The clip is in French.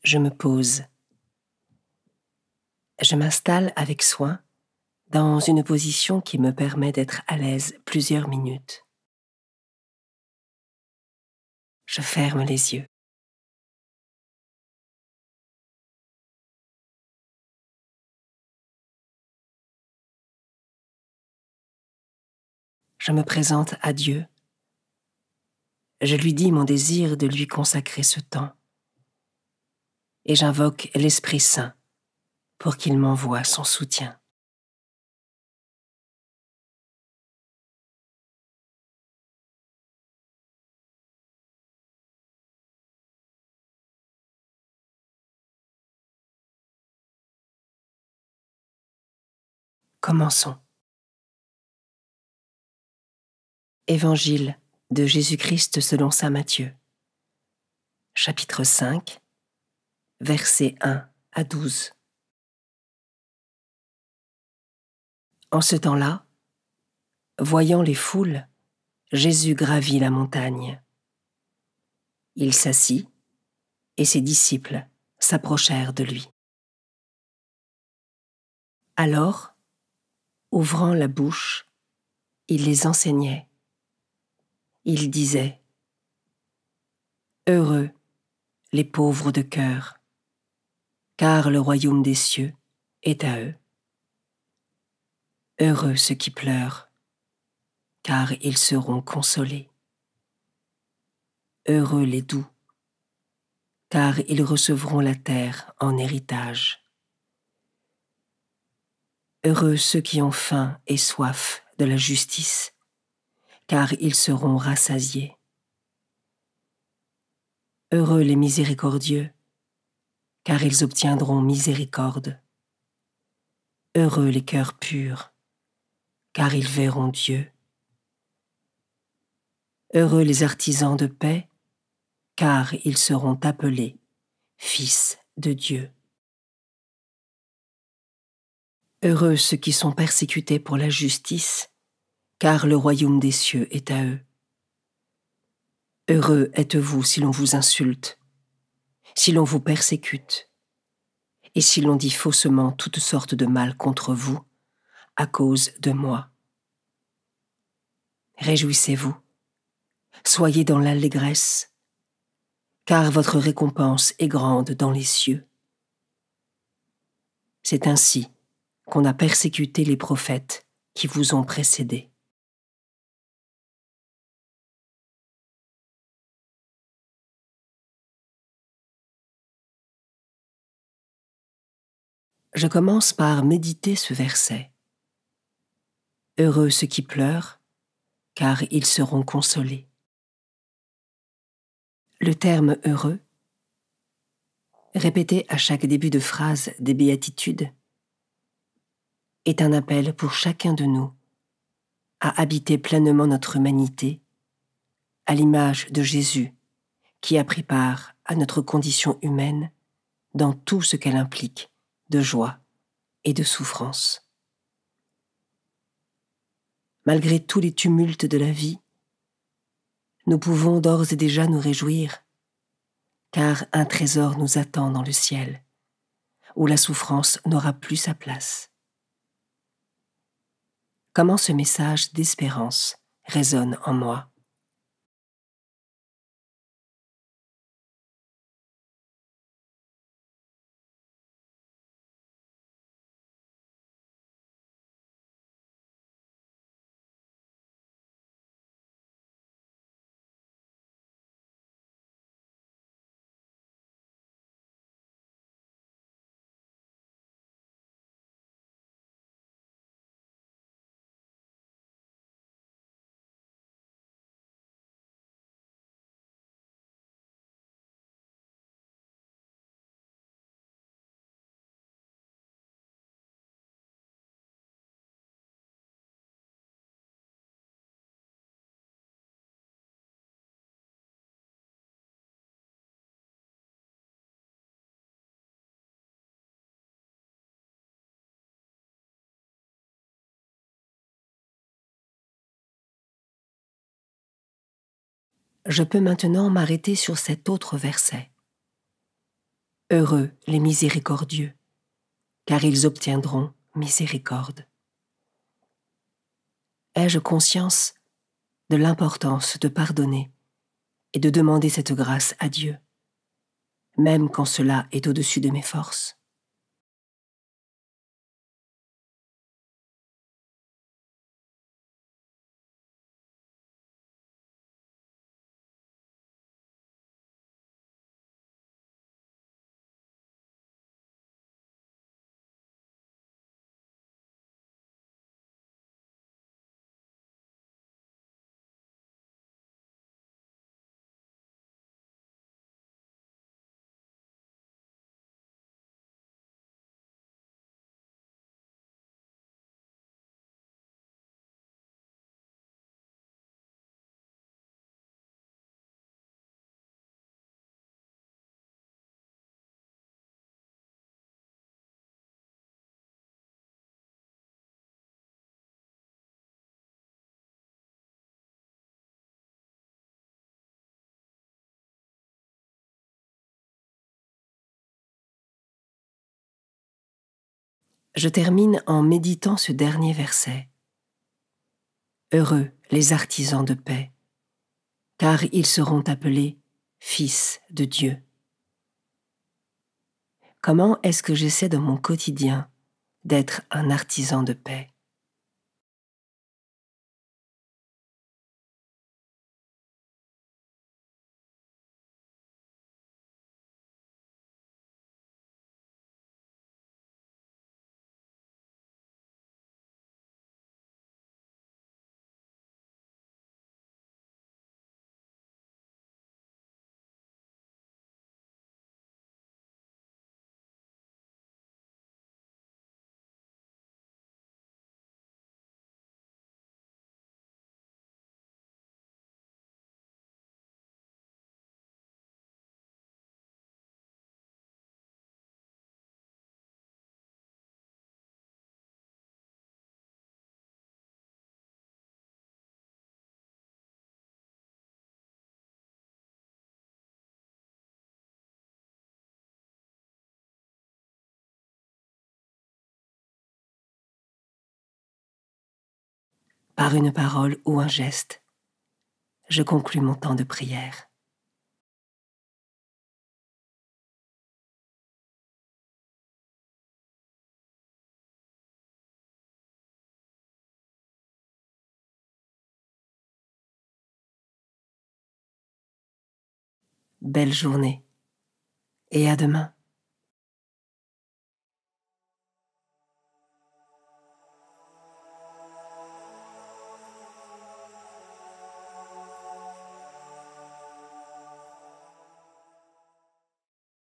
je me pose. Je m'installe avec soin dans une position qui me permet d'être à l'aise plusieurs minutes. Je ferme les yeux. Je me présente à Dieu. Je lui dis mon désir de lui consacrer ce temps. Et j'invoque l'Esprit Saint pour qu'il m'envoie son soutien. Commençons. Évangile de Jésus-Christ selon saint Matthieu, chapitre 5, versets 1 à 12. En ce temps-là, voyant les foules, Jésus gravit la montagne. Il s'assit et ses disciples s'approchèrent de lui. Alors, ouvrant la bouche, il les enseignait. Il disait : Heureux les pauvres de cœur, car le royaume des cieux est à eux. Heureux ceux qui pleurent, car ils seront consolés. Heureux les doux, car ils recevront la terre en héritage. Heureux ceux qui ont faim et soif de la justice, car ils seront rassasiés. Heureux les miséricordieux, car ils obtiendront miséricorde. Heureux les cœurs purs, car ils verront Dieu. Heureux les artisans de paix, car ils seront appelés fils de Dieu. Heureux ceux qui sont persécutés pour la justice, car le royaume des cieux est à eux. Heureux êtes-vous si l'on vous insulte, si l'on vous persécute, et si l'on dit faussement toutes sortes de mal contre vous, à cause de moi. Réjouissez-vous, soyez dans l'allégresse, car votre récompense est grande dans les cieux. C'est ainsi qu'on a persécuté les prophètes qui vous ont précédés. Je commence par méditer ce verset. Heureux ceux qui pleurent, car ils seront consolés. Le terme « heureux », répété à chaque début de phrase des béatitudes, est un appel pour chacun de nous à habiter pleinement notre humanité à l'image de Jésus qui a pris part à notre condition humaine dans tout ce qu'elle implique de joie et de souffrance. Malgré tous les tumultes de la vie, nous pouvons d'ores et déjà nous réjouir, car un trésor nous attend dans le ciel, où la souffrance n'aura plus sa place. Comment ce message d'espérance résonne en moi? Je peux maintenant m'arrêter sur cet autre verset. Heureux les miséricordieux, car ils obtiendront miséricorde. Ai-je conscience de l'importance de pardonner et de demander cette grâce à Dieu, même quand cela est au-dessus de mes forces? Je termine en méditant ce dernier verset. Heureux les artisans de paix, car ils seront appelés fils de Dieu. Comment est-ce que j'essaie dans mon quotidien d'être un artisan de paix? Par une parole ou un geste, je conclus mon temps de prière. Belle journée et à demain.